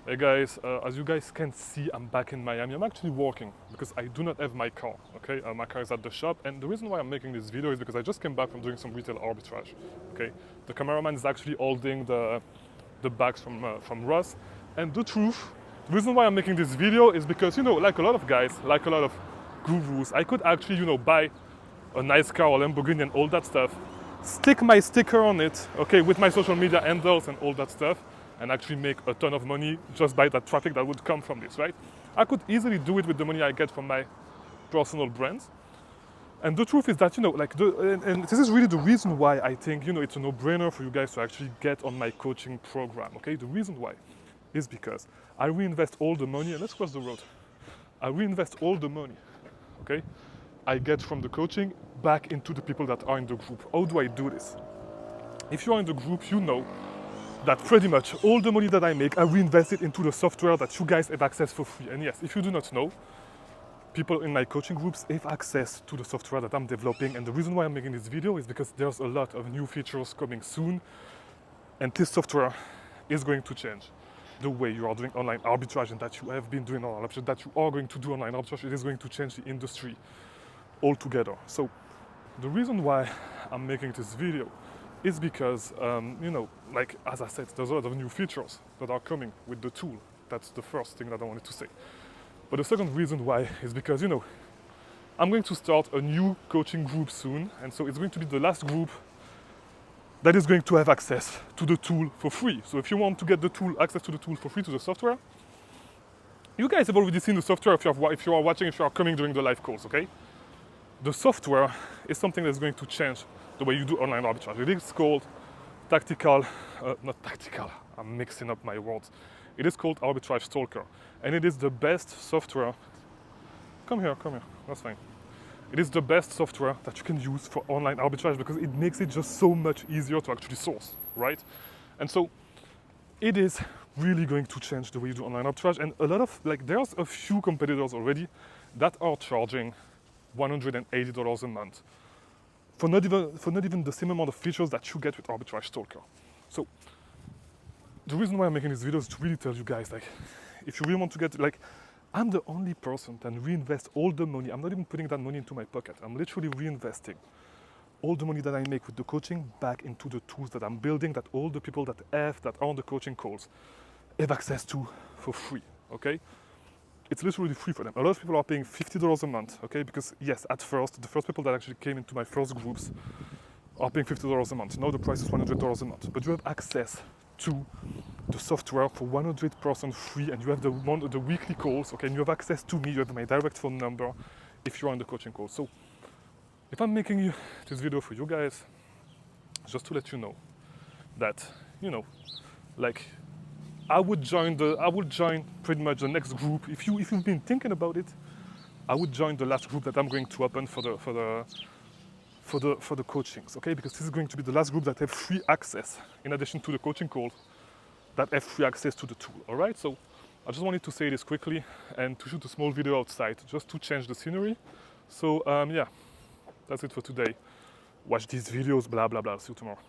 Hey guys, as you guys can see, I'm back in Miami. I'm actually walking because I do not have my car, okay? My car is at the shop, and the reason why I'm making this video is because I just came back from doing some retail arbitrage, okay? The cameraman is actually holding the bags from Russ, and the reason why I'm making this video is because, you know, like a lot of guys, like a lot of gurus, I could actually, you know, buy a nice car or Lamborghini and all that stuff, stick my sticker on it, okay, with my social media handles and all that stuff, and actually make a ton of money just by that traffic that would come from this, right? I could easily do it with the money I get from my personal brands. And the truth is that, you know, like, and this is really the reason why I think, you know, it's a no-brainer for you guys to actually get on my coaching program, okay? The reason why is because I reinvest all the money, and let's cross the road. I reinvest all the money, okay, I get from the coaching back into the people that are in the group. How do I do this? If you are in the group, you know that pretty much all the money that I make, I reinvest it into the software that you guys have access for free. And yes, if you do not know, people in my coaching groups have access to the software that I'm developing. And the reason why I'm making this video is because there's a lot of new features coming soon. And this software is going to change the way you are doing online arbitrage and that you have been doing online arbitrage, that you are going to do online arbitrage. It is going to change the industry altogether. So the reason why I'm making this video is because, you know, like as I said, there's a lot of new features that are coming with the tool. That's the first thing that I wanted to say. But the second reason why is because, you know, I'm going to start a new coaching group soon, and so it's going to be the last group that is going to have access to the tool for free. So if you want to get the tool, access to the tool for free, to the software, you guys have already seen the software if you are watching, if you are coming during the live calls, okay? The software is something that's going to change the way you do online arbitrage. It is called not tactical, I'm mixing up my words. It is called Arbitrage Stalker. And it is the best software. Come here, that's fine. It is the best software that you can use for online arbitrage because it makes it just so much easier to actually source, right? And so it is really going to change the way you do online arbitrage. And a lot of, like, there's a few competitors already that are charging $180 a month for not even the same amount of features that you get with Arbitrage Stalker. So the reason why I'm making this video is to really tell you guys, like, if you really want to get, like, I'm the only person that reinvest all the money. I'm not even putting that money into my pocket. I'm literally reinvesting all the money that I make with the coaching back into the tools that I'm building, that all the people that are on the coaching calls have access to for free, okay? It's literally free for them. A lot of people are paying $50 a month, okay? Because yes, at first, the first people that actually came into my first groups are paying $50 a month. Now the price is $100 a month. But you have access to the software for 100% free, and you have the weekly calls, okay? And you have access to me. You have my direct phone number if you're on the coaching call. So if I'm making this video for you guys, just to let you know that, you know, like, I would join pretty much the next group. If you've been thinking about it, I would join the last group that I'm going to open for the coachings, okay? Because this is going to be the last group that have free access, in addition to the coaching call, that have free access to the tool, all right? So I just wanted to say this quickly and to shoot a small video outside, just to change the scenery. So yeah, that's it for today. Watch these videos, blah, blah, blah. See you tomorrow.